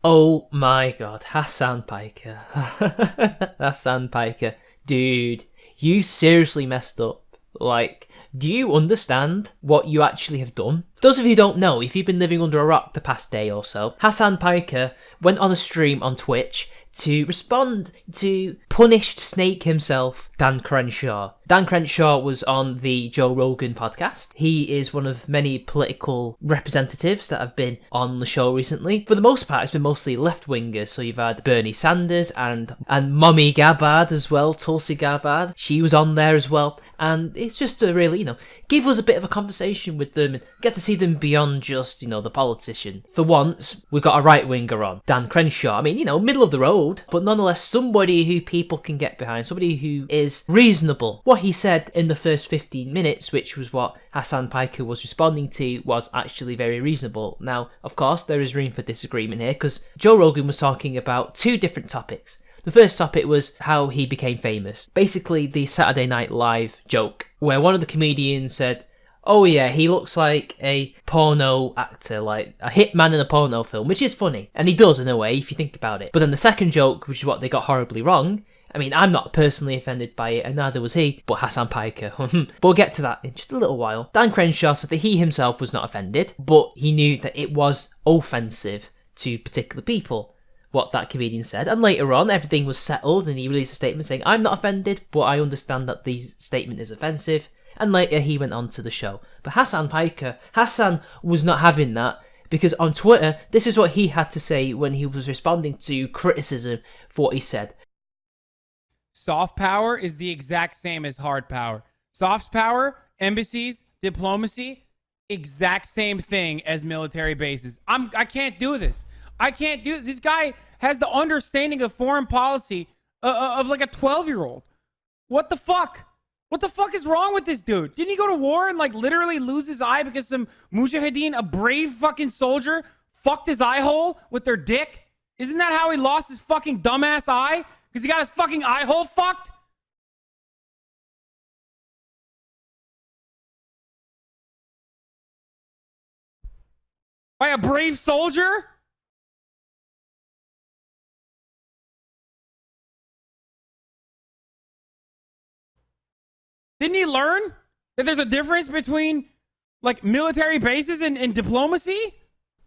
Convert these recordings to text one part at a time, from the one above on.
Oh my god, Hasan Piker. Hasan Piker. Dude, you seriously messed up. Like, do you understand what you actually have done? For those of you who don't know, if you've been living under a rock the past day or so, Hasan Piker went on a stream on Twitch to respond to punished snake himself, Dan Crenshaw. Dan Crenshaw was on the Joe Rogan podcast. He is one of many political representatives that have been on the show recently. For the most part, it's been mostly left-wingers. So you've had Bernie Sanders and Mommy Gabbard as well, Tulsi Gabbard. She was on there as well. And it's just to really, give us a bit of a conversation with them and get to see them beyond just, the politician. For once, we've got a right-winger on, Dan Crenshaw. I mean, middle of the road, but nonetheless somebody who people can get behind, somebody who is reasonable. What he said in the first 15 minutes, which was what Hasan Piker was responding to, was actually very reasonable. Now, of course, there is room for disagreement here, because Joe Rogan was talking about two different topics. The first topic was how he became famous. Basically, the Saturday Night Live joke, where one of the comedians said, oh yeah, he looks like a porno actor, like a hitman in a porno film, which is funny. And he does in a way, if you think about it. But then the second joke, which is what they got horribly wrong, I mean, I'm not personally offended by it, and neither was he, but Hasan Piker. But we'll get to that in just a little while. Dan Crenshaw said that he himself was not offended, but he knew that it was offensive to particular people, what that comedian said. And later on, everything was settled, and he released a statement saying, I'm not offended, but I understand that the statement is offensive. And later he went on to the show. But Hasan Piker, Hasan was not having that, because on Twitter, this is what he had to say when he was responding to criticism for what he said. Soft power is the exact same as hard power. Soft power, embassies, diplomacy, exact same thing as military bases. I can't do this. I can't do this. Guy has the understanding of foreign policy of like a 12-year-old. What the fuck? What the fuck is wrong with this dude? Didn't he go to war and like literally lose his eye because some mujahideen, a brave fucking soldier, fucked his eye hole with their dick? Isn't that how he lost his fucking dumbass eye? Because he got his fucking eye hole fucked? By a brave soldier? Didn't he learn that there's a difference between like military bases and diplomacy?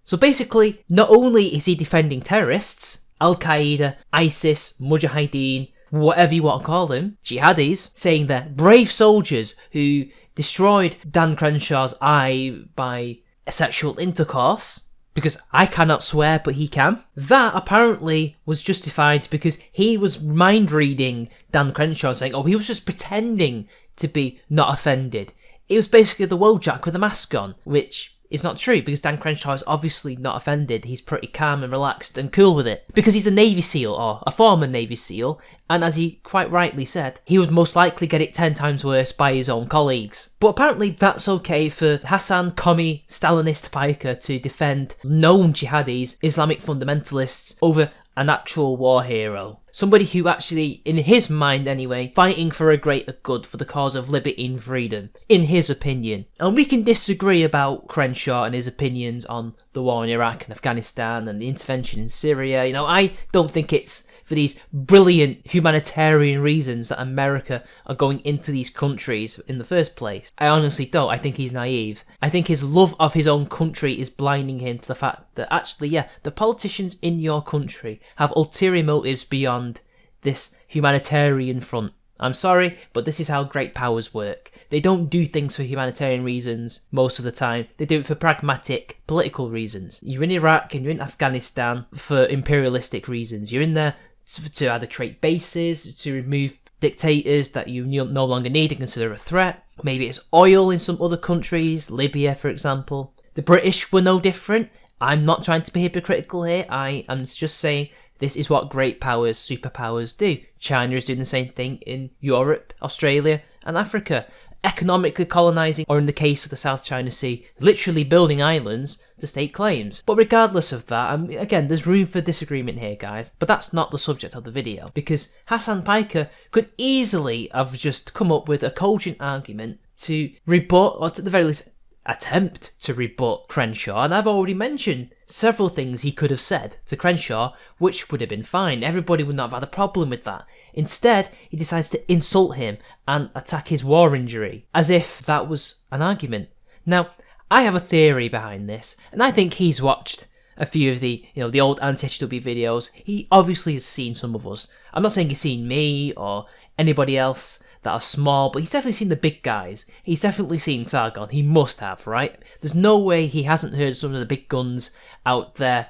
So basically, not only is he defending terrorists, Al-Qaeda, ISIS, Mujahideen, whatever you want to call them, jihadis, saying they're brave soldiers who destroyed Dan Crenshaw's eye by sexual intercourse, because I cannot swear but he can. That apparently was justified because he was mind reading Dan Crenshaw, saying, oh, he was just pretending to be not offended. It was basically the Wojak with a mask on, which is not true, because Dan Crenshaw is obviously not offended. He's pretty calm and relaxed and cool with it, because he's a Navy SEAL, or a former Navy SEAL, and as he quite rightly said, he would most likely get it 10 times worse by his own colleagues. But apparently that's okay for Hasan Commie Stalinist Piker to defend known jihadis, Islamic fundamentalists, over an actual war hero. Somebody who actually, in his mind anyway, fighting for a greater good, for the cause of liberty and freedom, in his opinion. And we can disagree about Crenshaw and his opinions on the war in Iraq and Afghanistan and the intervention in Syria. I don't think it's for these brilliant humanitarian reasons that America are going into these countries in the first place. I honestly don't. I think he's naive. I think his love of his own country is blinding him to the fact that actually, yeah, the politicians in your country have ulterior motives beyond this humanitarian front. I'm sorry, but this is how great powers work. They don't do things for humanitarian reasons most of the time. They do it for pragmatic political reasons. You're in Iraq and you're in Afghanistan for imperialistic reasons. You're in there to either create bases, to remove dictators that you no longer need and consider a threat. Maybe it's oil in some other countries, Libya for example. The British were no different. I'm not trying to be hypocritical here. I am just saying this is what great powers, superpowers do. China is doing the same thing in Europe, Australia and Africa. Economically colonising, or in the case of the South China Sea, literally building islands to stake claims. But regardless of that, again, there's room for disagreement here, guys, but that's not the subject of the video, because Hasan Piker could easily have just come up with a cogent argument to rebut, or to the very least, attempt to rebut Crenshaw, and I've already mentioned several things he could have said to Crenshaw, which would have been fine. Everybody would not have had a problem with that. Instead, he decides to insult him and attack his war injury, as if that was an argument. Now, I have a theory behind this, and I think he's watched a few of the old anti-HW videos. He obviously has seen some of us. I'm not saying he's seen me or anybody else that are small, but he's definitely seen the big guys. He's definitely seen Sargon. He must have, right? There's no way he hasn't heard some of the big guns out there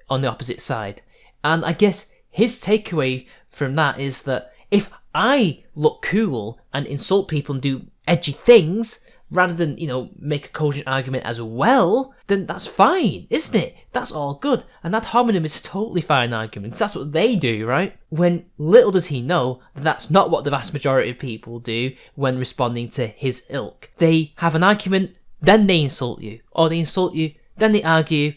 on the opposite side. And I guess his takeaway from that is that if I look cool and insult people and do edgy things, rather than, make a cogent argument as well, then that's fine, isn't it? That's all good. And ad hominem is a totally fine argument. That's what they do, right? When little does he know that that's not what the vast majority of people do when responding to his ilk. They have an argument, then they insult you. Or they insult you, then they argue,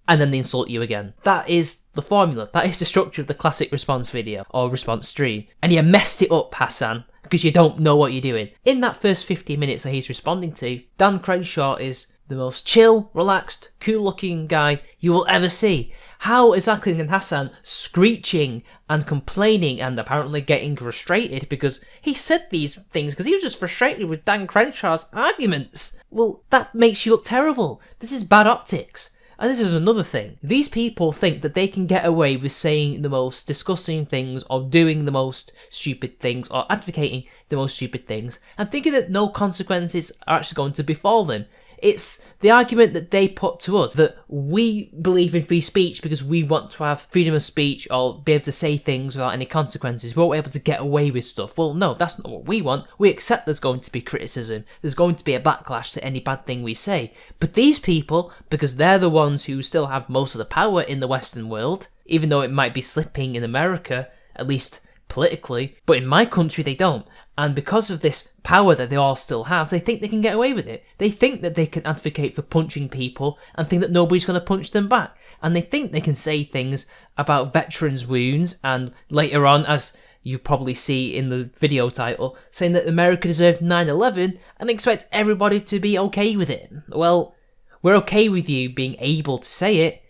and then they insult you again. That is the formula. That is the structure of the classic response video, or response stream. And you messed it up, Hasan, because you don't know what you're doing. In that first 15 minutes that he's responding to, Dan Crenshaw is the most chill, relaxed, cool-looking guy you will ever see. How exactly can Hasan screeching and complaining and apparently getting frustrated because he said these things because he was just frustrated with Dan Crenshaw's arguments? Well, that makes you look terrible. This is bad optics. And this is another thing. These people think that they can get away with saying the most disgusting things or doing the most stupid things or advocating the most stupid things and thinking that no consequences are actually going to befall them. It's the argument that they put to us, that we believe in free speech because we want to have freedom of speech or be able to say things without any consequences. We won't be able to get away with stuff. Well, no, that's not what we want. We accept there's going to be criticism. There's going to be a backlash to any bad thing we say. But these people, because they're the ones who still have most of the power in the Western world, even though it might be slipping in America, at least politically, but in my country they don't. And because of this power that they all still have, they think they can get away with it. They think that they can advocate for punching people and think that nobody's going to punch them back. And they think they can say things about veterans' wounds and later on, as you probably see in the video title, saying that America deserved 9/11 and expect everybody to be okay with it. Well, we're okay with you being able to say it,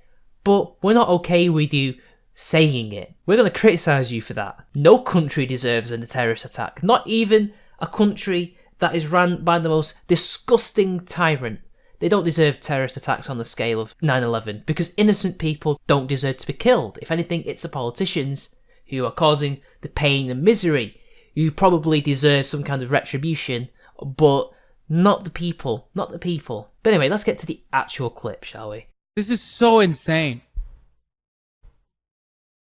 but we're not okay with you saying it. We're going to criticise you for that. No country deserves a terrorist attack. Not even a country that is run by the most disgusting tyrant. They don't deserve terrorist attacks on the scale of 9/11 because innocent people don't deserve to be killed. If anything, it's the politicians who are causing the pain and misery who probably deserve some kind of retribution, but not the people. Not the people. But anyway, let's get to the actual clip, shall we? This is so insane.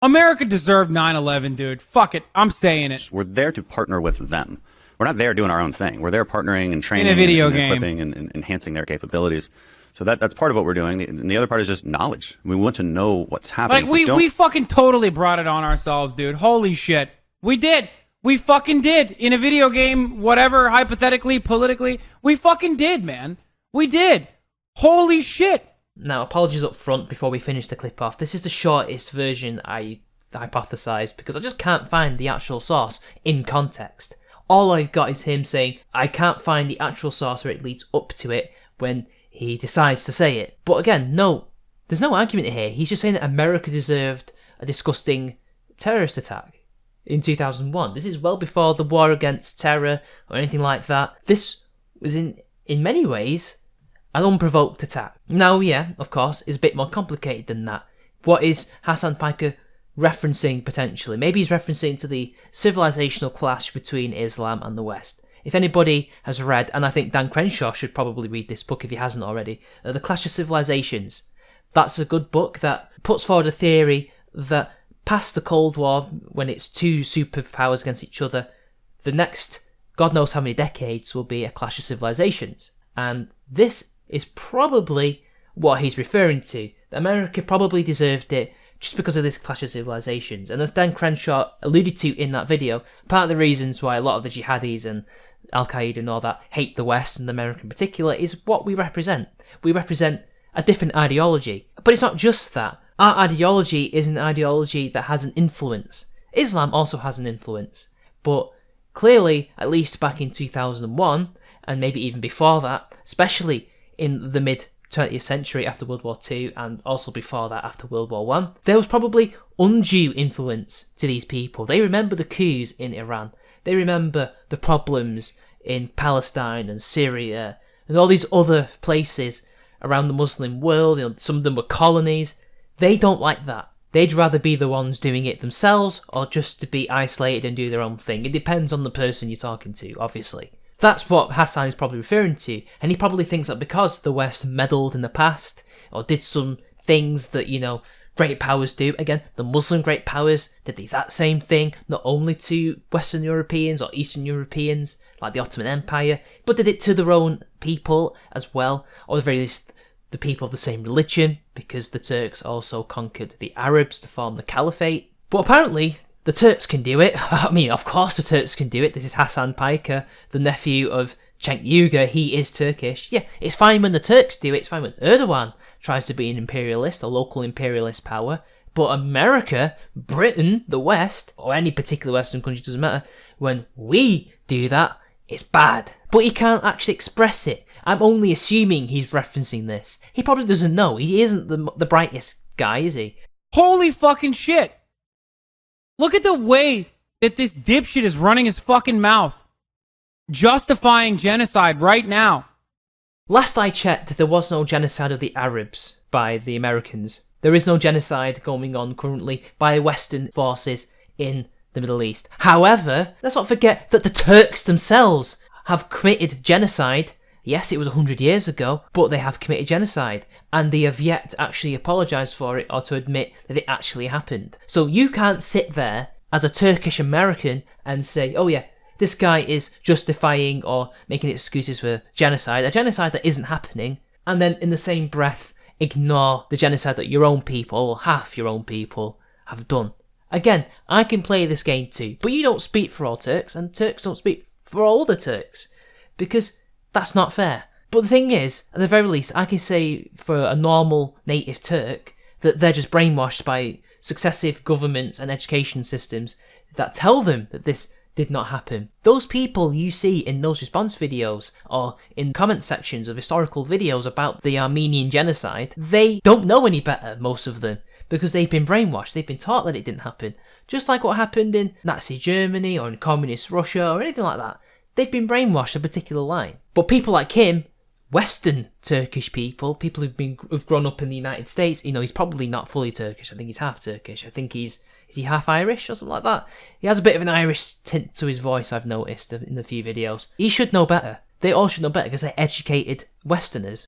America deserved 9/11, dude. Fuck it. I'm saying it. We're there to partner with them. We're not there doing our own thing. We're there partnering and training in a video and game. Equipping and enhancing their capabilities. So that's part of what we're doing. And the other part is just knowledge. We want to know what's happening. Like, we fucking totally brought it on ourselves, dude. Holy shit. We did. We fucking did. In a video game, whatever, hypothetically, politically, we fucking did, man. We did. Holy shit. Now, apologies up front before we finish the clip off. This is the shortest version I hypothesised because I just can't find the actual source in context. All I've got is him saying, I can't find the actual source where it leads up to it when he decides to say it. But again, no, there's no argument here. He's just saying that America deserved a disgusting terrorist attack in 2001. This is well before the war against terror or anything like that. This was in many ways an unprovoked attack. Now, yeah, of course, is a bit more complicated than that. What is Hasan Piker referencing potentially? Maybe he's referencing to the civilizational clash between Islam and the West. If anybody has read, and I think Dan Crenshaw should probably read this book if he hasn't already, The Clash of Civilizations. That's a good book that puts forward a theory that past the Cold War, when it's two superpowers against each other, the next God knows how many decades will be a clash of civilizations. And this is probably what he's referring to. America probably deserved it just because of this clash of civilizations. And as Dan Crenshaw alluded to in that video, part of the reasons why a lot of the jihadis and Al-Qaeda and all that hate the West and America in particular is what we represent. We represent a different ideology. But it's not just that. Our ideology is an ideology that has an influence. Islam also has an influence. But clearly, at least back in 2001, and maybe even before that, especially in the mid 20th century after World War II, and also before that after World War One, there was probably undue influence to these people. They remember the coups in Iran. They remember the problems in Palestine and Syria and all these other places around the Muslim world. You know, some of them were colonies. They don't like that. They'd rather be the ones doing it themselves or just to be isolated and do their own thing. It depends on the person you're talking to, obviously. That's what Hasan is probably referring to, and he probably thinks that because the West meddled in the past, or did some things that, you know, great powers do, again, the Muslim great powers did the exact same thing, not only to Western Europeans or Eastern Europeans, like the Ottoman Empire, but did it to their own people as well, or at the very least, the people of the same religion, because the Turks also conquered the Arabs to form the Caliphate. But apparently, the Turks can do it. I mean, of course the Turks can do it. This is Hasan Piker, the nephew of Cenk Uygur. He is Turkish. Yeah, it's fine when the Turks do it. It's fine when Erdogan tries to be an imperialist, a local imperialist power. But America, Britain, the West, or any particular Western country, doesn't matter. When we do that, it's bad. But he can't actually express it. I'm only assuming he's referencing this. He probably doesn't know. He isn't the brightest guy, is he? Holy fucking shit. Look at the way that this dipshit is running his fucking mouth. Justifying genocide right now. Last I checked, there was no genocide of the Arabs by the Americans. There is no genocide going on currently by Western forces in the Middle East. However, let's not forget that the Turks themselves have committed genocide. Yes, it was 100 years ago, but they have committed genocide, and they have yet to actually apologise for it or to admit that it actually happened. So you can't sit there as a Turkish American and say, oh yeah, this guy is justifying or making excuses for genocide, a genocide that isn't happening, and then in the same breath ignore the genocide that your own people, or half your own people, have done. Again, I can play this game too, but you don't speak for all Turks, and Turks don't speak for all the Turks, because that's not fair. But the thing is, at the very least, I can say for a normal native Turk that they're just brainwashed by successive governments and education systems that tell them that this did not happen. Those people you see in those response videos or in comment sections of historical videos about the Armenian genocide, they don't know any better, most of them, because they've been brainwashed. They've been taught that it didn't happen. Just like what happened in Nazi Germany or in communist Russia or anything like that. They've been brainwashed a particular line. But people like him, Western Turkish people who've grown up in the United States, you know, he's probably not fully Turkish. I think he's half Turkish. I think is he half Irish or something like that? He has a bit of an Irish tint to his voice, I've noticed in a few videos. He should know better. They all should know better because they're educated Westerners.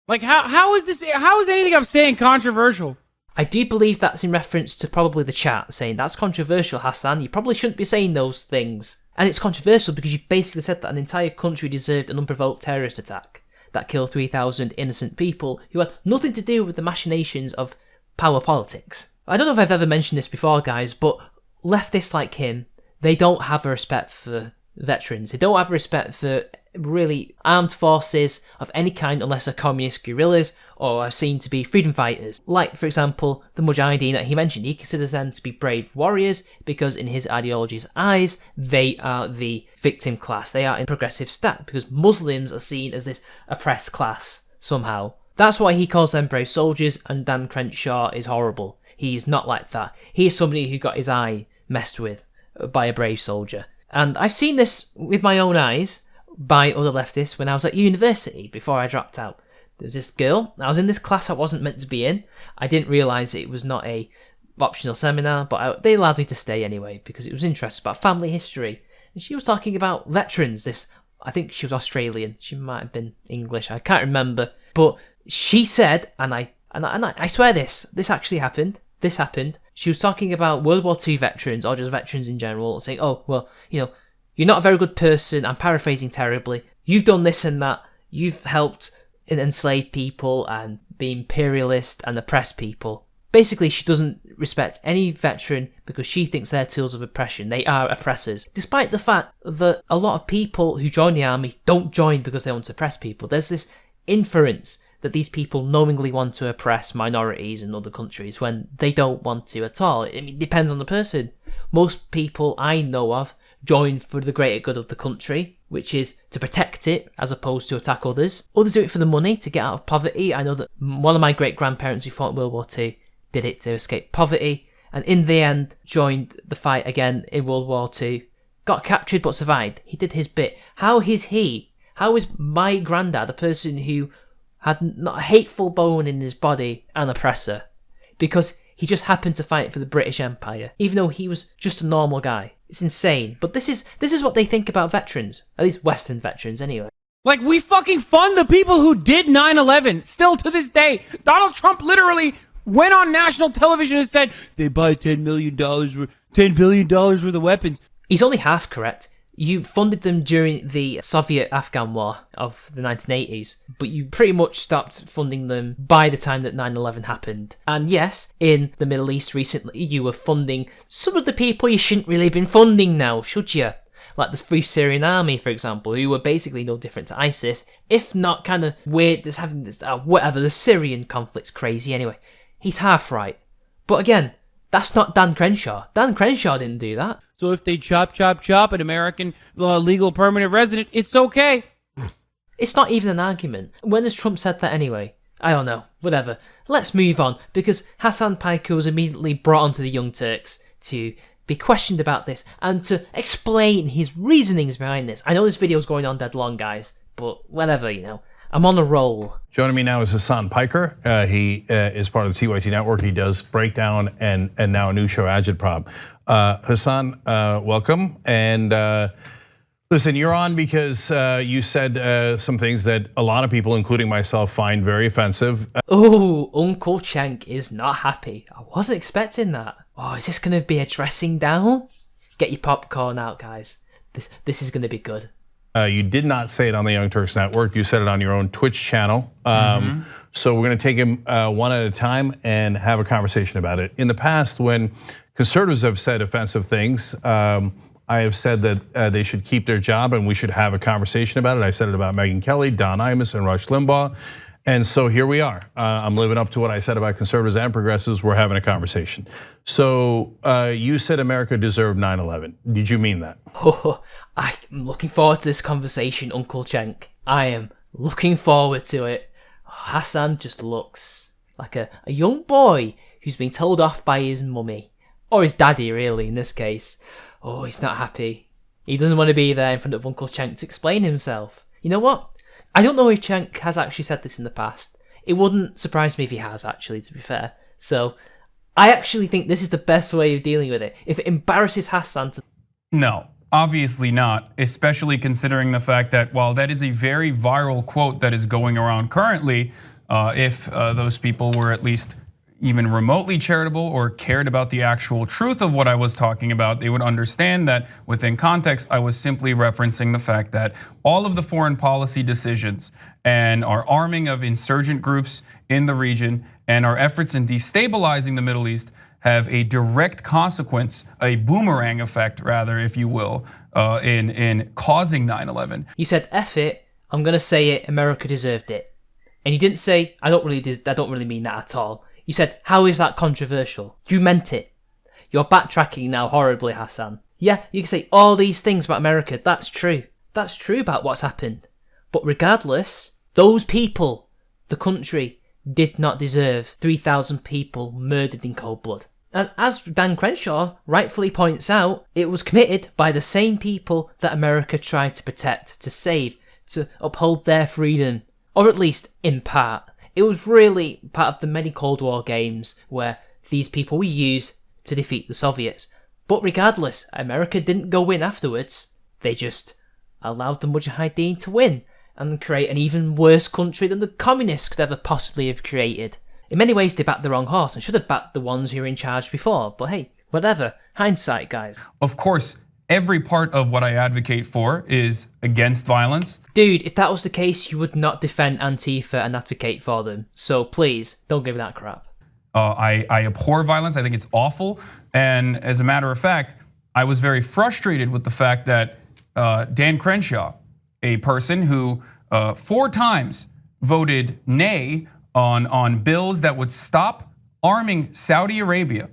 Like, how is anything I'm saying controversial? I do believe that's in reference to probably the chat saying, that's controversial, Hasan. You probably shouldn't be saying those things. And it's controversial because you basically said that an entire country deserved an unprovoked terrorist attack that killed 3,000 innocent people who had nothing to do with the machinations of power politics. I don't know if I've ever mentioned this before, guys, but leftists like him, they don't have a respect for veterans. They don't have a respect for really armed forces of any kind unless they're communist guerrillas or are seen to be freedom fighters. Like, for example, the Mujahideen that he mentioned. He considers them to be brave warriors because in his ideology's eyes, they are the victim class. They are in progressive stack because Muslims are seen as this oppressed class somehow. That's why he calls them brave soldiers, and Dan Crenshaw is horrible. He's not like that. He is somebody who got his eye messed with by a brave soldier. And I've seen this with my own eyes by other leftists when I was at university before I dropped out. There was this girl, I was in this class I wasn't meant to be in. I didn't realise it was not a optional seminar, but they allowed me to stay anyway because it was interesting about family history. And she was talking about veterans. I think she was Australian. She might have been English. I can't remember. But she said, and I swear this actually happened. This happened. She was talking about World War II veterans, or just veterans in general, saying, oh, well, you know, you're not a very good person. I'm paraphrasing terribly. You've done this and that. You've helped enslave people and be imperialist and oppress people. Basically, she doesn't respect any veteran because she thinks they're tools of oppression. They are oppressors. Despite the fact that a lot of people who join the army don't join because they want to oppress people. There's this inference that these people knowingly want to oppress minorities in other countries when they don't want to at all. It depends on the person. Most people I know of join for the greater good of the country, which is to protect it as opposed to attack others. Others do it for the money, to get out of poverty. I know that one of my great-grandparents who fought in World War II did it to escape poverty, and in the end joined the fight again in World War II. Got captured but survived. He did his bit. How is my granddad, a person who had not a hateful bone in his body, an oppressor? Because he just happened to fight for the British Empire, even though he was just a normal guy. It's insane. But this is what they think about veterans. At least Western veterans, anyway. Like, we fucking fund the people who did 9/11, still to this day. Donald Trump literally went on national television and said, they buy $10 billion worth of weapons. He's only half correct. You funded them during the Soviet-Afghan war of the 1980s, but you pretty much stopped funding them by the time that 9/11 happened. And yes, in the Middle East recently, you were funding some of the people you shouldn't really have been funding now, should you? Like the Free Syrian Army, for example, who were basically no different to ISIS, if not kind of weird, just having this, whatever, the Syrian conflict's crazy anyway. He's half right. But again, that's not Dan Crenshaw. Dan Crenshaw didn't do that. So if they chop an American legal permanent resident, it's okay. It's not even an argument. When has Trump said that anyway? I don't know. Whatever. Let's move on, because Hasan Piker was immediately brought onto the Young Turks to be questioned about this and to explain his reasonings behind this. I know this video's going on dead long, guys, but whatever, I'm on a roll. Joining me now is Hasan Piker. He is part of the TYT network. He does Breakdown and now a new show, Agitprop. Hasan, welcome. And listen, you're on because you said some things that a lot of people, including myself, find very offensive. Oh, Uncle Cenk is not happy. I wasn't expecting that. Oh, is this going to be a dressing down? Get your popcorn out, guys. This is going to be good. You did not say it on the Young Turks network. You said it on your own Twitch channel. So we're going to take him one at a time and have a conversation about it. In the past, when conservatives have said offensive things, I have said that they should keep their job and we should have a conversation about it. I said it about Megyn Kelly, Don Imus, and Rush Limbaugh. And so here we are. I'm living up to what I said about conservatives and progressives. We're having a conversation. So you said America deserved 9/11. Did you mean that? Oh, I'm looking forward to this conversation, Uncle Cenk. I am looking forward to it. Hasan just looks like a young boy who's been told off by his mummy. Or his daddy, really, in this case. Oh, he's not happy. He doesn't want to be there in front of Uncle Cenk to explain himself. You know what? I don't know if Cenk has actually said this in the past. It wouldn't surprise me if he has, actually, to be fair. So, I actually think this is the best way of dealing with it. If it embarrasses Hasan to... No, obviously not, especially considering the fact that while that is a very viral quote that is going around currently, if those people were at least even remotely charitable or cared about the actual truth of what I was talking about, they would understand that within context, I was simply referencing the fact that all of the foreign policy decisions and our arming of insurgent groups in the region and our efforts in destabilizing the Middle East have a direct consequence, a boomerang effect rather, if you will, in causing 9/11. You said, F it, I'm gonna say it, America deserved it. And you didn't say, I don't really mean that at all. You said, how is that controversial? You meant it. You're backtracking now horribly, Hasan. Yeah, you can say all these things about America, that's true. That's true about what's happened. But regardless, those people, the country, did not deserve 3,000 people murdered in cold blood. And as Dan Crenshaw rightfully points out, it was committed by the same people that America tried to protect, to save, to uphold their freedom. Or at least in part. It was really part of the many Cold War games where these people were used to defeat the Soviets. But regardless, America didn't go in afterwards. They just allowed the Mujahideen to win and create an even worse country than the communists could ever possibly have created. In many ways, they backed the wrong horse and should have backed the ones who were in charge before. But hey, whatever. Hindsight, guys. Of course, every part of what I advocate for is against violence. Dude, if that was the case, you would not defend Antifa and advocate for them. So please, don't give me that crap. I abhor violence. I think it's awful. And as a matter of fact, I was very frustrated with the fact that Dan Crenshaw, a person who 4 times voted nay on bills that would stop arming Saudi Arabia.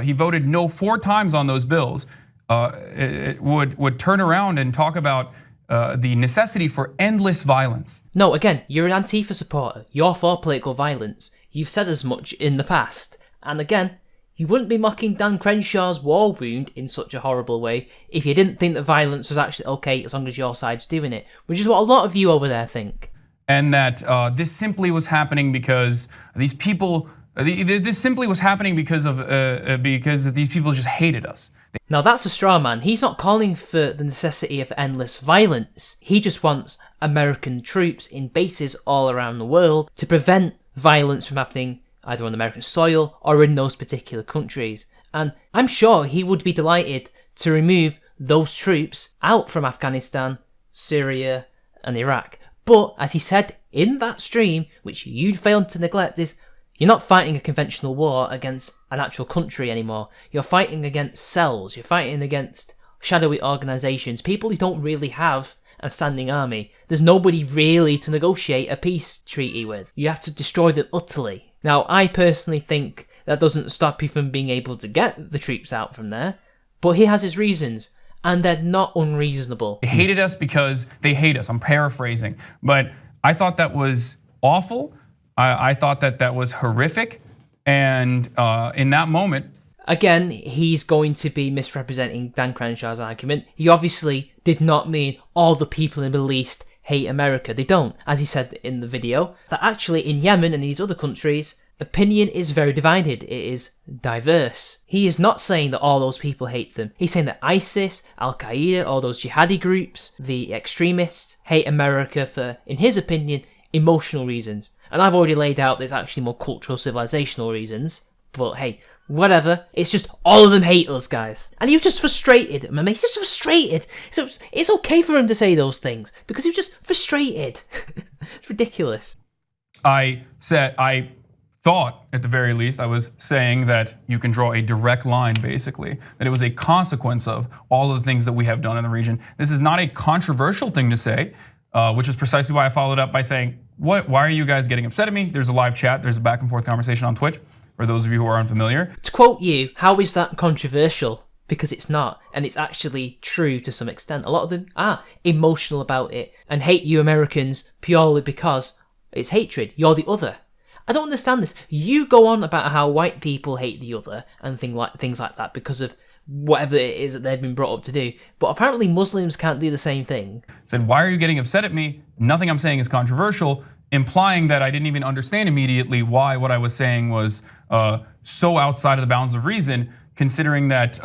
He voted no 4 times on those bills. It would turn around and talk about the necessity for endless violence. No, again, you're an Antifa supporter. You're for political violence. You've said as much in the past. And again, you wouldn't be mocking Dan Crenshaw's war wound in such a horrible way if you didn't think that violence was actually okay as long as your side's doing it, which is what a lot of you over there think. And that this simply was happening because these people. This simply was happening because these people just hated us. Now that's a straw man. He's not calling for the necessity of endless violence. He just wants American troops in bases all around the world to prevent violence from happening either on American soil or in those particular countries. And I'm sure he would be delighted to remove those troops out from Afghanistan, Syria, and Iraq. But as he said in that stream, which you failed to neglect, is you're not fighting a conventional war against an actual country anymore. You're fighting against cells. You're fighting against shadowy organisations, people who don't really have a standing army. There's nobody really to negotiate a peace treaty with. You have to destroy them utterly. Now, I personally think that doesn't stop you from being able to get the troops out from there, but he has his reasons, and they're not unreasonable. They hated us because they hate us. I'm paraphrasing, but I thought that was awful. I thought that was horrific, and in that moment... Again, he's going to be misrepresenting Dan Crenshaw's argument. He obviously did not mean all the people in the Middle East hate America. They don't, as he said in the video, that actually in Yemen and these other countries, opinion is very divided. It is diverse. He is not saying that all those people hate them. He's saying that ISIS, Al-Qaeda, all those jihadi groups, the extremists, hate America for, in his opinion, emotional reasons. And I've already laid out there's actually more cultural, civilizational reasons. But hey, whatever. It's just all of them hate us, guys. And he was just frustrated. He's just frustrated. So it's okay for him to say those things because he was just frustrated. It's ridiculous. I thought, at the very least, I was saying that you can draw a direct line, basically, that it was a consequence of all of the things that we have done in the region. This is not a controversial thing to say, which is precisely why I followed up by saying, why are you guys getting upset at me? There's a live chat, there's a back and forth conversation on Twitch, for those of you who are unfamiliar. To quote you, how is that controversial? Because it's not, and it's actually true to some extent. A lot of them are emotional about it and hate you Americans purely because it's hatred. You're the other. I don't understand this. You go on about how white people hate the other and things like that because of whatever it is that they've been brought up to do. But apparently Muslims can't do the same thing. Said, why are you getting upset at me? Nothing I'm saying is controversial, implying that I didn't even understand immediately why what I was saying was so outside of the bounds of reason, considering that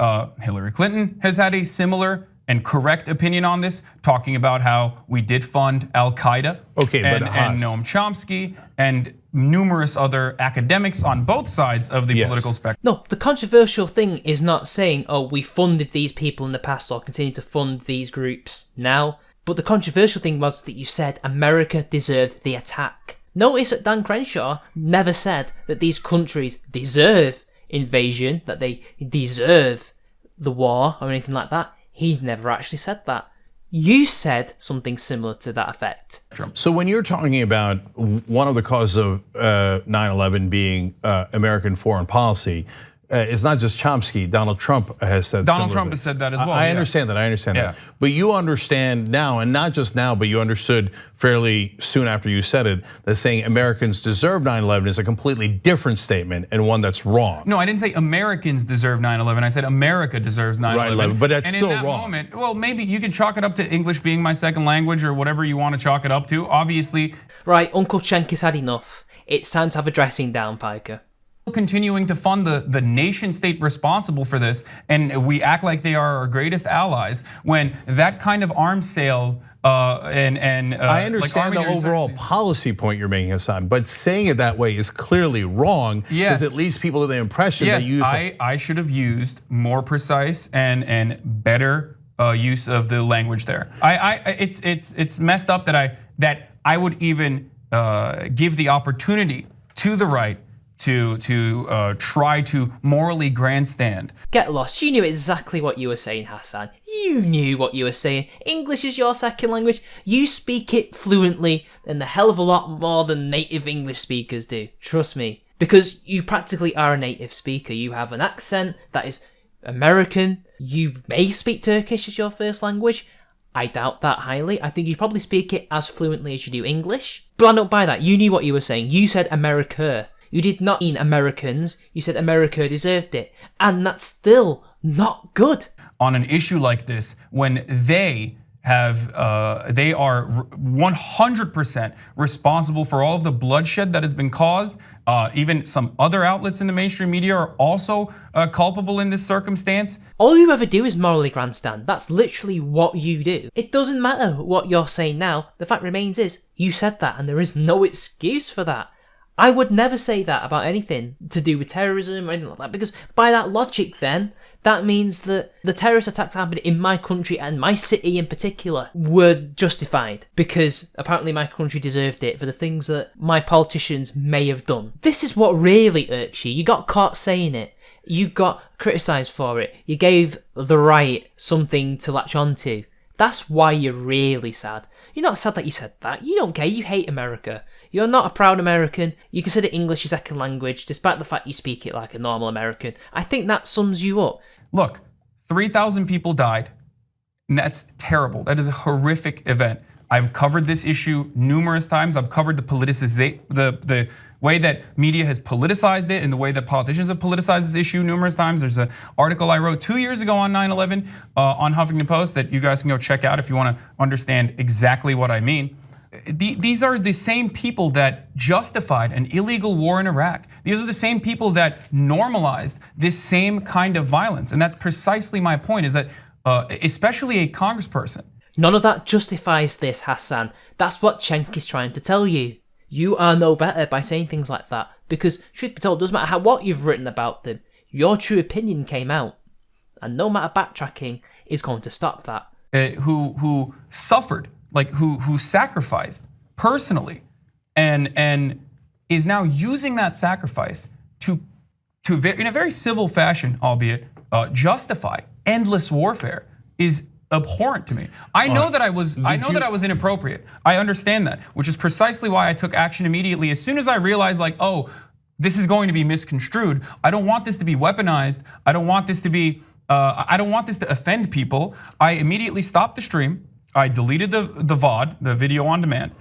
Hillary Clinton has had a similar and correct opinion on this, talking about how we did fund Al-Qaeda and Noam Chomsky and numerous other academics on both sides of the political spectrum. No, the controversial thing is not saying, oh, we funded these people in the past or continue to fund these groups now. But the controversial thing was that you said America deserved the attack. Notice that Dan Crenshaw never said that these countries deserve invasion, that they deserve the war or anything like that. He never actually said that. You said something similar to that effect. So when you're talking about one of the causes of 9/11 being American foreign policy, it's not just Chomsky. Donald Trump has said. Donald Trump has said that as well. I understand that. I understand that. But you understand now, and not just now, but you understood fairly soon after you said it, that saying Americans deserve 9/11 is a completely different statement and one that's wrong. No, I didn't say Americans deserve 9/11. I said America deserves 9/11. But that's still wrong. And in that moment, well, maybe you can chalk it up to English being my second language or whatever you want to chalk it up to. Obviously. Right, Uncle Cenk has had enough. It's time to have a dressing down, Piker. Continuing to fund the nation state responsible for this, and we act like they are our greatest allies when that kind of arms sale I understand the overall policy point you're making, Hasan, but saying it that way is clearly wrong because it leaves people to the impression that you. I should have used more precise and better use of the language there. It's messed up that I would even give the opportunity to the right to try to morally grandstand. Get lost. You knew exactly what you were saying, Hasan. You knew what you were saying. English is your second language. You speak it fluently and a hell of a lot more than native English speakers do. Trust me. Because you practically are a native speaker. You have an accent that is American. You may speak Turkish as your first language. I doubt that highly. I think you probably speak it as fluently as you do English. But I don't buy that. You knew what you were saying. You said America. You did not mean Americans. You said America deserved it. And that's still not good. On an issue like this, when they are 100% responsible for all of the bloodshed that has been caused. Even some other outlets in the mainstream media are also culpable in this circumstance. All you ever do is morally grandstand. That's literally what you do. It doesn't matter what you're saying now. The fact remains is, you said that and there is no excuse for that. I would never say that about anything to do with terrorism or anything like that, because by that logic then, that means that the terrorist attacks happened in my country and my city in particular were justified because apparently my country deserved it for the things that my politicians may have done. This is what really irks you. You got caught saying it. You got criticised for it. You gave the right something to latch onto. That's why you're really sad. You're not sad that you said that. You don't care. You hate America. You're not a proud American. You consider English your second language, despite the fact you speak it like a normal American. I think that sums you up. Look, 3,000 people died, and that's terrible. That is a horrific event. I've covered this issue numerous times. I've covered the way that media has politicized it and the way that politicians have politicized this issue numerous times. There's an article I wrote 2 years ago on 9/11 on Huffington Post that you guys can go check out if you want to understand exactly what I mean. These are the same people that justified an illegal war in Iraq. These are the same people that normalized this same kind of violence. And that's precisely my point, is that especially a congressperson. None of that justifies this, Hasan. That's what Cenk is trying to tell you. You are no better by saying things like that. Because, truth be told, it doesn't matter what you've written about them. Your true opinion came out. And no matter backtracking is going to stop that. Who suffered, like who sacrificed personally, and is now using that sacrifice to in a very civil fashion, albeit, justify endless warfare, is abhorrent to me. I know that I was inappropriate. I understand that, which is precisely why I took action immediately. As soon as I realized, like, oh, this is going to be misconstrued. I don't want this to be weaponized. I don't want this to be. I don't want this to offend people. I immediately stopped the stream. I deleted the VOD, the video on demand,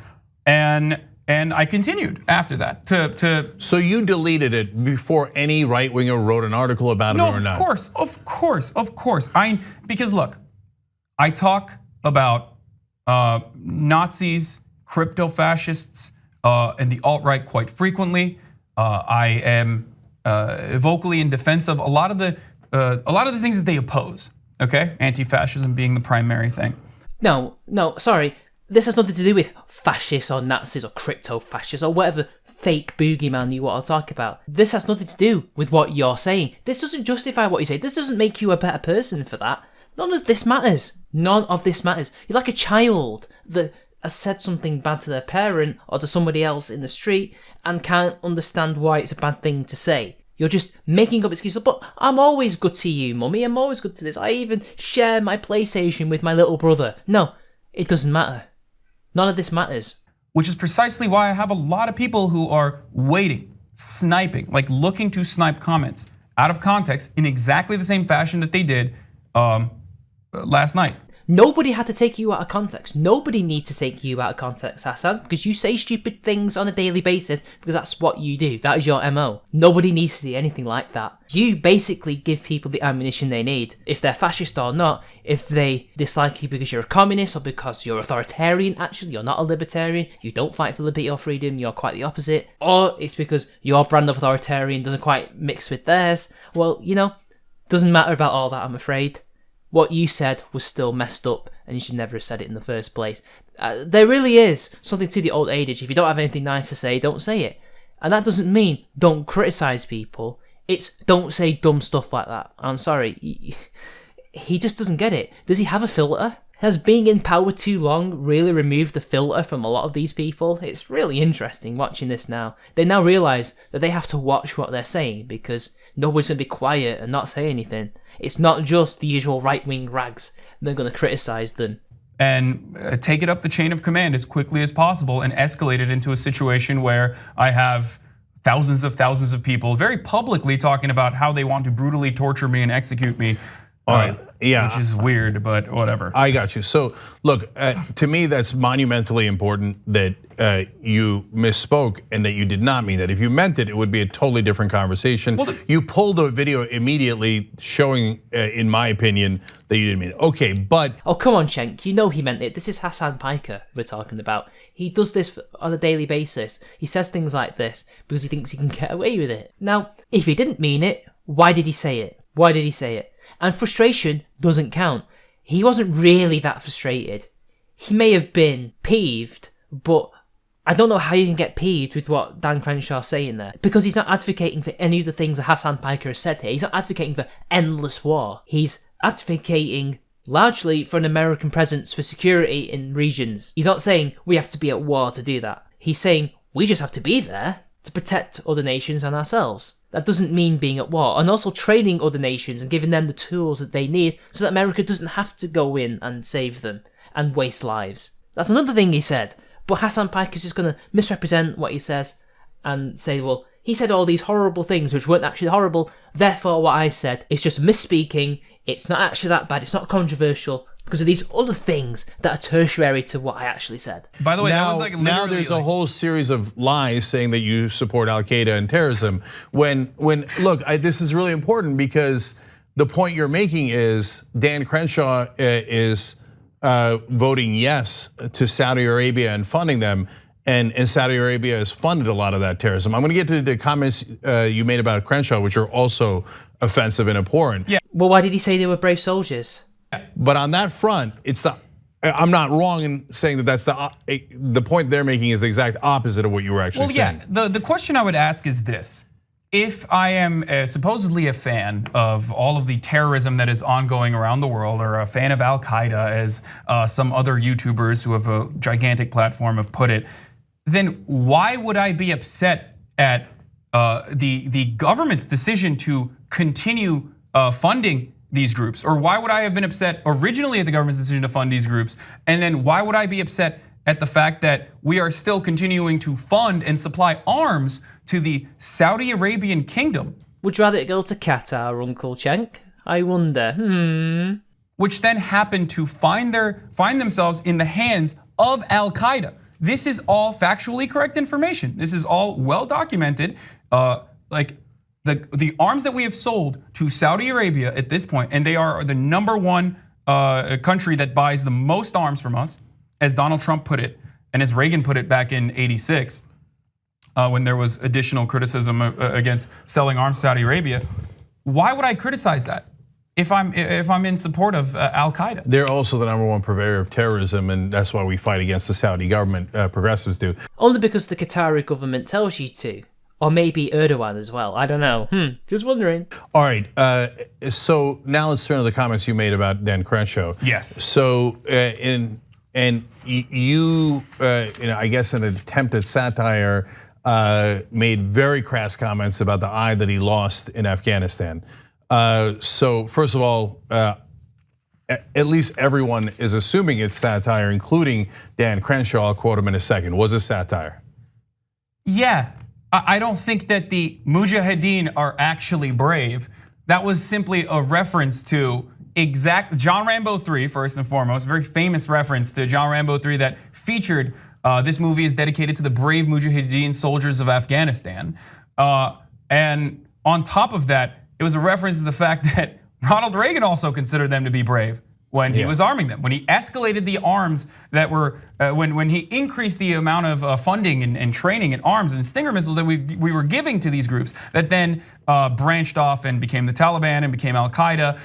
and I continued after that to. So you deleted it before any right winger wrote an article about it or not? No, of course. Because look, I talk about Nazis, crypto fascists, and the alt-right quite frequently. I am vocally in defense of a lot of the things that they oppose. Okay, anti-fascism being the primary thing. No, sorry. This has nothing to do with fascists or Nazis or crypto-fascists or whatever fake boogeyman you want to talk about. This has nothing to do with what you're saying. This doesn't justify what you say. This doesn't make you a better person for that. None of this matters. None of this matters. You're like a child that has said something bad to their parent or to somebody else in the street and can't understand why it's a bad thing to say. You're just making up excuses. But I'm always good to you, mummy. I'm always good to this. I even share my PlayStation with my little brother. No, it doesn't matter. None of this matters. Which is precisely why I have a lot of people who are waiting, sniping, like looking to snipe comments out of context in exactly the same fashion that they did last night. Nobody had to take you out of context. Nobody needs to take you out of context, Hasan, because you say stupid things on a daily basis because that's what you do. That is your MO. Nobody needs to do anything like that. You basically give people the ammunition they need. If they're fascist or not, if they dislike you because you're a communist or because you're authoritarian, actually you're not a libertarian, you don't fight for liberty or freedom, you're quite the opposite, or it's because your brand of authoritarian doesn't quite mix with theirs, well, doesn't matter about all that, I'm afraid. What you said was still messed up and you should never have said it in the first place. There really is something to the old adage. If you don't have anything nice to say, don't say it. And that doesn't mean don't criticize people. It's don't say dumb stuff like that. I'm sorry. He just doesn't get it. Does he have a filter? Has being in power too long really removed the filter from a lot of these people? It's really interesting watching this now. They now realise that they have to watch what they're saying because nobody's going to be quiet and not say anything. It's not just the usual right-wing rags. They're going to criticise them. And take it up the chain of command as quickly as possible and escalate it into a situation where I have thousands of people very publicly talking about how they want to brutally torture me and execute me. All right. Yeah. Which is weird, but whatever. I got you. So look, to me, that's monumentally important that you misspoke and that you did not mean that. If you meant it, it would be a totally different conversation. Well, you pulled a video immediately showing, in my opinion, that you didn't mean it. Okay, but... Oh, come on, Cenk. You know he meant it. This is Hasan Piker we're talking about. He does this on a daily basis. He says things like this because he thinks he can get away with it. Now, if he didn't mean it, why did he say it? Why did he say it? And frustration doesn't count. He wasn't really that frustrated. He may have been peeved, but I don't know how you can get peeved with what Dan Crenshaw's saying there. Because he's not advocating for any of the things that Hasan Piker has said here. He's not advocating for endless war. He's advocating largely for an American presence for security in regions. He's not saying we have to be at war to do that. He's saying we just have to be there to protect other nations and ourselves. That doesn't mean being at war. And also training other nations and giving them the tools that they need so that America doesn't have to go in and save them and waste lives. That's another thing he said. But Hasan Piker's just going to misrepresent what he says and say, well, he said all these horrible things which weren't actually horrible, therefore what I said is just misspeaking, it's not actually that bad, it's not controversial, because of these other things that are tertiary to what I actually said. By the way, now, that was like literally now there's a whole series of lies saying that you support Al Qaeda and terrorism. When look, this is really important because the point you're making is Dan Crenshaw is voting yes to Saudi Arabia and funding them, and Saudi Arabia has funded a lot of that terrorism. I'm going to get to the comments you made about Crenshaw, which are also offensive and abhorrent. Yeah. Well, why did he say they were brave soldiers? But on that front, I'm not wrong in saying that that's the point they're making is the exact opposite of what you were actually saying. Yeah, the question I would ask is this. If I am supposedly a fan of all of the terrorism that is ongoing around the world, or a fan of Al Qaeda, as some other YouTubers who have a gigantic platform have put it, then why would I be upset at the government's decision to continue funding these groups? Or why would I have been upset originally at the government's decision to fund these groups? And then why would I be upset at the fact that we are still continuing to fund and supply arms to the Saudi Arabian kingdom? Would you rather it go to Qatar, Uncle Cenk? I wonder. Which then happen to find themselves in the hands of Al Qaeda. This is all factually correct information. This is all well documented. Like the arms that we have sold to Saudi Arabia at this point, and they are the #1 country that buys the most arms from us, as Donald Trump put it, and as Reagan put it back in '86, when there was additional criticism against selling arms to Saudi Arabia. Why would I criticize that if I'm in support of Al Qaeda? They're also the #1 purveyor of terrorism, and that's why we fight against the Saudi government. Progressives do. Only because the Qatari government tells you to. Or maybe Erdogan as well. I don't know. Just wondering. All right. So now let's turn to the comments you made about Dan Crenshaw. Yes. So you I guess in an attempt at satire, made very crass comments about the eye that he lost in Afghanistan. So first of all, at least everyone is assuming it's satire, including Dan Crenshaw. I'll quote him in a second. Was it satire? Yeah. I don't think that the Mujahideen are actually brave. That was simply a reference to John Rambo 3, first and foremost, very famous reference to John Rambo 3 that featured, this movie is dedicated to the brave Mujahideen soldiers of Afghanistan. And on top of that, it was a reference to the fact that Ronald Reagan also considered them to be brave when he was arming them, when he escalated the arms that were, when he increased the amount of funding and training and arms and Stinger missiles that we were giving to these groups that then branched off and became the Taliban and became Al Qaeda.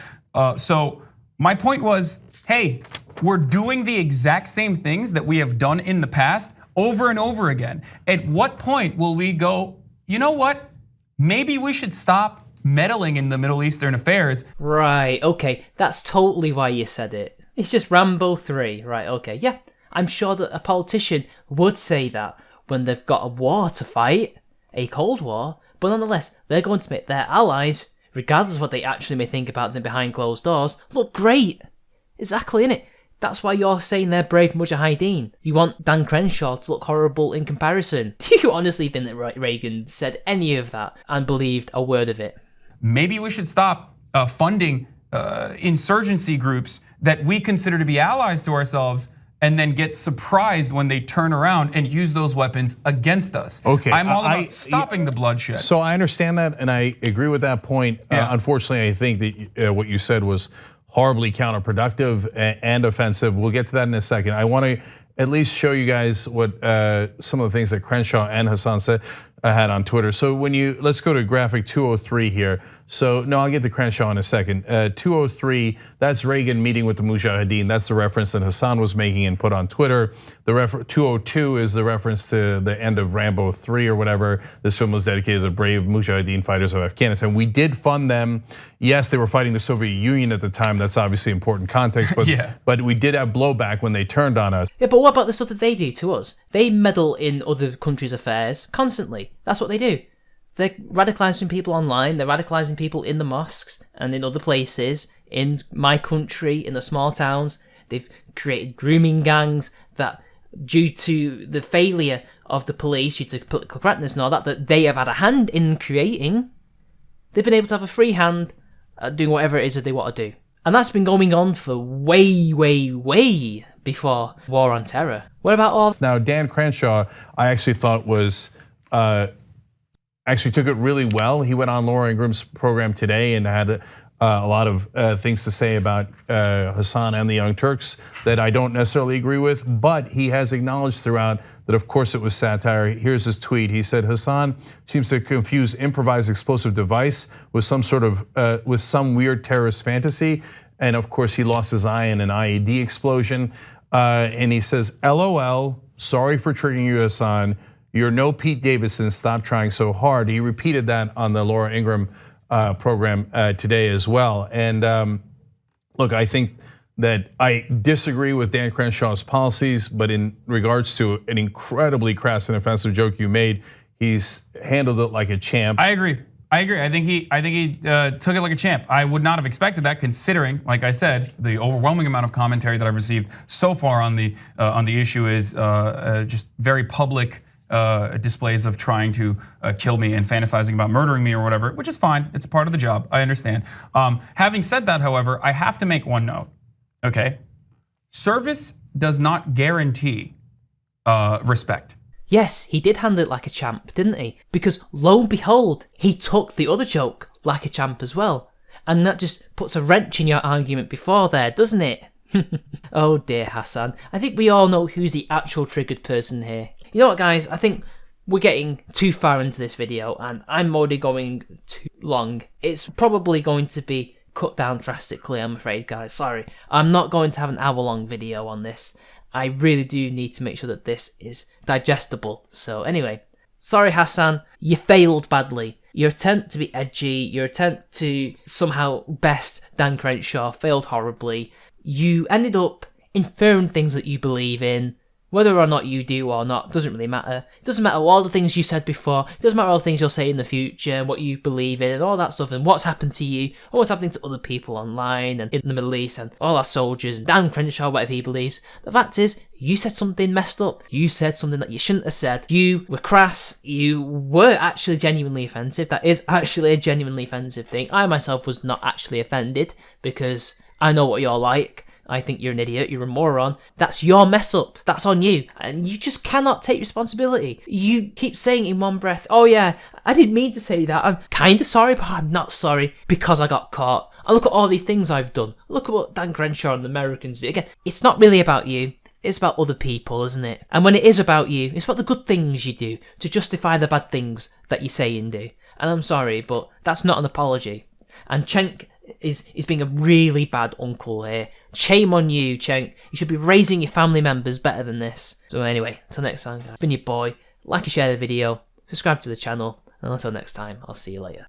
So my point was, hey, we're doing the exact same things that we have done in the past over and over again. At what point will we go, you know what? Maybe we should stop meddling in the Middle Eastern affairs. Right, okay, that's totally why you said it. It's just Rambo 3, right, okay, yeah. I'm sure that a politician would say that when they've got a war to fight, a Cold War, but nonetheless, they're going to make their allies, regardless of what they actually may think about them behind closed doors, look great. Exactly, innit? That's why you're saying they're brave Mujahideen. You want Dan Crenshaw to look horrible in comparison. Do you honestly think that Reagan said any of that and believed a word of it? Maybe we should stop funding insurgency groups that we consider to be allies to ourselves, and then get surprised when they turn around and use those weapons against us. Okay, I'm all about stopping the bloodshed. So I understand that, and I agree with that point. Unfortunately, I think that what you said was horribly counterproductive and offensive. We'll get to that in a second. I want to at least show you guys what some of the things that Crenshaw and Hasan said had on Twitter. So let's go to graphic 203 here. So no, I'll get to Crenshaw in a second. 203, that's Reagan meeting with the Mujahideen. That's the reference that Hasan was making and put on Twitter. The 202 is the reference to the end of Rambo 3 or whatever. This film was dedicated to the brave Mujahideen fighters of Afghanistan. We did fund them. Yes, they were fighting the Soviet Union at the time. That's obviously important context, but, but we did have blowback when they turned on us. Yeah, but what about the stuff that they do to us? They meddle in other countries' affairs constantly. That's what they do. They're radicalizing people online, they're radicalizing people in the mosques and in other places, in my country, in the small towns. They've created grooming gangs that, due to the failure of the police, due to political correctness and all that they have had a hand in creating, they've been able to have a free hand at doing whatever it is that they want to do. And that's been going on for way, way, way before War on Terror. What about all... Now, Dan Crenshaw, I actually thought was... actually took it really well. He went on Laura Ingram's program today and had a lot of things to say about Hasan and the Young Turks that I don't necessarily agree with, but he has acknowledged throughout that of course it was satire. Here's his tweet. He said, Hasan seems to confuse improvised explosive device with some weird terrorist fantasy. And of course he lost his eye in an IED explosion. And he says, LOL, sorry for triggering you, Hasan. You're no Pete Davidson, stop trying so hard. He repeated that on the Laura Ingraham program today as well. And look, I think that I disagree with Dan Crenshaw's policies, but in regards to an incredibly crass and offensive joke you made, he's handled it like a champ. I agree. I think he took it like a champ. I would not have expected that, considering, like I said, the overwhelming amount of commentary that I've received so far on the issue is just very public displays of trying to kill me and fantasizing about murdering me or whatever, which is fine. It's a part of the job. I understand. Having said that, however, I have to make one note. Okay, service does not guarantee respect. Yes, he did handle it like a champ, didn't he? Because lo and behold, he took the other joke like a champ as well. And that just puts a wrench in your argument before there, doesn't it? Oh dear, Hasan. I think we all know who's the actual triggered person here. You know what, guys? I think we're getting too far into this video and I'm already going too long. It's probably going to be cut down drastically, I'm afraid, guys. Sorry. I'm not going to have an hour-long video on this. I really do need to make sure that this is digestible. So anyway, sorry, Hasan. You failed badly. Your attempt to be edgy, your attempt to somehow best Dan Crenshaw failed horribly. You ended up inferring things that you believe in. Whether or not you do or not doesn't really matter. It doesn't matter all the things you said before. It doesn't matter all the things you'll say in the future, what you believe in, and all that stuff, and what's happened to you, or what's happening to other people online and in the Middle East, and all our soldiers, and Dan Crenshaw, whatever he believes. The fact is, you said something messed up. You said something that you shouldn't have said. You were crass. You were actually genuinely offensive. That is actually a genuinely offensive thing. I myself was not actually offended because I know what you're like. I think you're an idiot, you're a moron. That's your mess up. That's on you. And you just cannot take responsibility. You keep saying in one breath, oh yeah, I didn't mean to say that. I'm kind of sorry, but I'm not sorry because I got caught. And look at all these things I've done. Look at what Dan Crenshaw and the Americans do. Again, it's not really about you. It's about other people, isn't it? And when it is about you, it's about the good things you do to justify the bad things that you say and do. And I'm sorry, but that's not an apology. And Cenk is being a really bad uncle here. Shame on you, Cenk. You should be raising your family members better than this. So anyway, until next time, guys, it's been your boy. Like and share the video, subscribe to the channel, and until next time, I'll see you later.